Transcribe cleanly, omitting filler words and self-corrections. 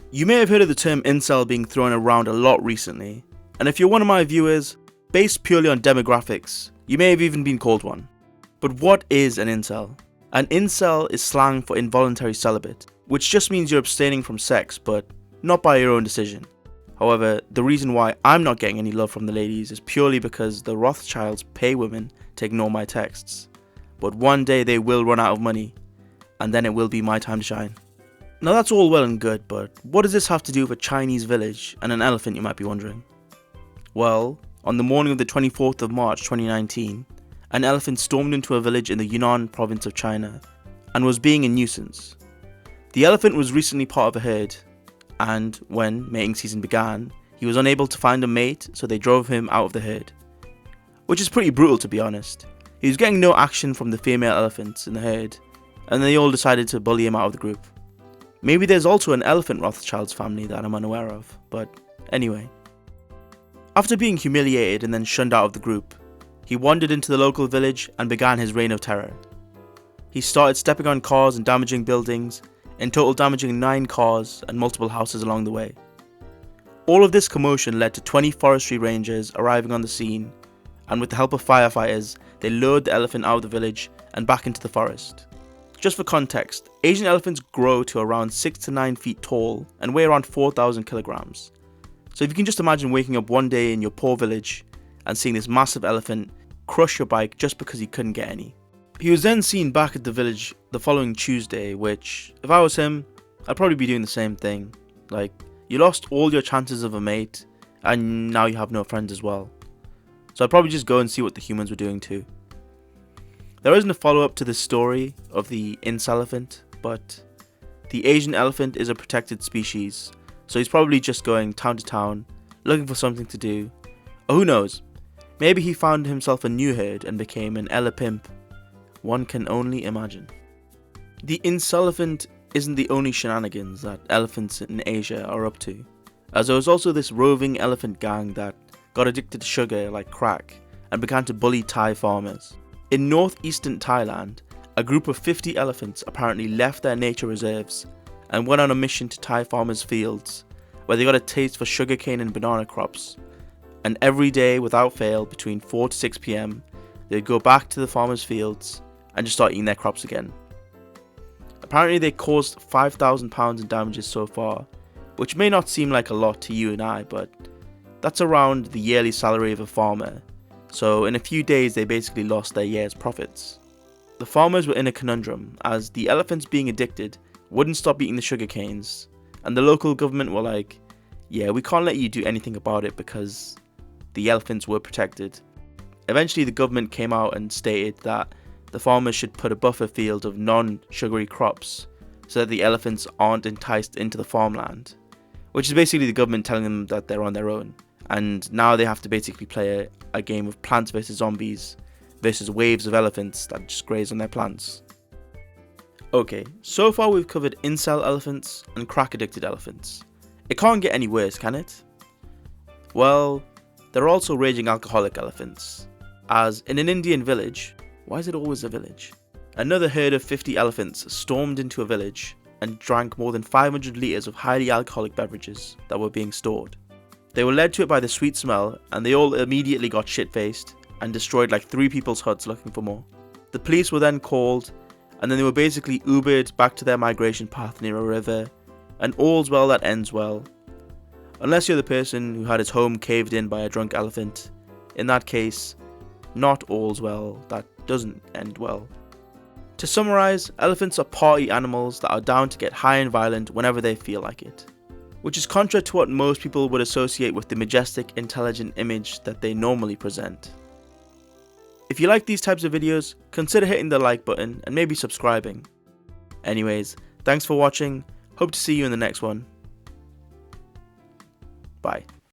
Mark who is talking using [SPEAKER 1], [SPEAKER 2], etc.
[SPEAKER 1] You may have heard of the term incel being thrown around a lot recently, and if you're one of my viewers, based purely on demographics, you may have even been called one. But what is an incel? An incel is slang for involuntary celibate, which just means you're abstaining from sex, but not by your own decision. However, the reason why I'm not getting any love from the ladies is purely because the Rothschilds pay women to ignore my texts. But one day they will run out of money, and then it will be my time to shine. Now that's all well and good, but what does this have to do with a Chinese village and an elephant, you might be wondering? Well, on the morning of the 24th of March 2019, an elephant stormed into a village in the Yunnan province of China and was being a nuisance. The elephant was recently part of a herd, and when mating season began, he was unable to find a mate, so they drove him out of the herd. Which is pretty brutal, to be honest. He was getting no action from the female elephants in the herd, and they all decided to bully him out of the group. Maybe there's also an elephant Rothschilds family that I'm unaware of, but anyway. After being humiliated and then shunned out of the group, he wandered into the local village and began his reign of terror. He started stepping on cars and damaging buildings, in total damaging 9 cars and multiple houses along the way. All of this commotion led to 20 forestry rangers arriving on the scene, and with the help of firefighters, they lured the elephant out of the village and back into the forest. Just for context, Asian elephants grow to around 6 to 9 feet tall and weigh around 4,000 kilograms. So if you can just imagine waking up one day in your poor village and seeing this massive elephant crush your bike just because he couldn't get any. He was then seen back at the village the following Tuesday, which, if I was him, I'd probably be doing the same thing. Like, you lost all your chances of a mate, and now you have no friends as well. So I'd probably just go and see what the humans were doing too. There isn't a follow-up to this story of the Incelephant, but the Asian elephant is a protected species, so he's probably just going town to town, looking for something to do. Or who knows, maybe he found himself a new herd and became an elapimp. One can only imagine. The Incelephant isn't the only shenanigans that elephants in Asia are up to, as there was also this roving elephant gang that got addicted to sugar like crack and began to bully Thai farmers. In northeastern Thailand, a group of 50 elephants apparently left their nature reserves and went on a mission to Thai farmers' fields, where they got a taste for sugarcane and banana crops, and every day without fail between 4 to 6 PM, they'd go back to the farmers' fields and just start eating their crops again. Apparently they caused £5,000 in damages so far, which may not seem like a lot to you and I, but that's around the yearly salary of a farmer. So in a few days they basically lost their year's profits. The farmers were in a conundrum, as the elephants being addicted wouldn't stop eating the sugar canes, and the local government were like, yeah, we can't let you do anything about it because the elephants were protected. Eventually the government came out and stated that the farmers should put a buffer field of non-sugary crops so that the elephants aren't enticed into the farmland, which is basically the government telling them that they're on their own. And now they have to basically play a game of plants vs zombies versus waves of elephants that just graze on their plants. Okay, so far we've covered incel elephants and crack addicted elephants. It can't get any worse, can it? Well, there are also raging alcoholic elephants, as in an Indian village, why is it always a village? Another herd of 50 elephants stormed into a village and drank more than 500 litres of highly alcoholic beverages that were being stored. They were led to it by the sweet smell, and they all immediately got shit-faced and destroyed like 3 people's huts looking for more. The police were then called, and then they were basically Ubered back to their migration path near a river, and all's well that ends well. Unless you're the person who had his home caved in by a drunk elephant. In that case, not all's well that doesn't end well. To summarise, elephants are party animals that are down to get high and violent whenever they feel like it, which is contrary to what most people would associate with the majestic, intelligent image that they normally present. If you like these types of videos, consider hitting the like button and maybe subscribing. Anyways, thanks for watching, hope to see you in the next one. Bye.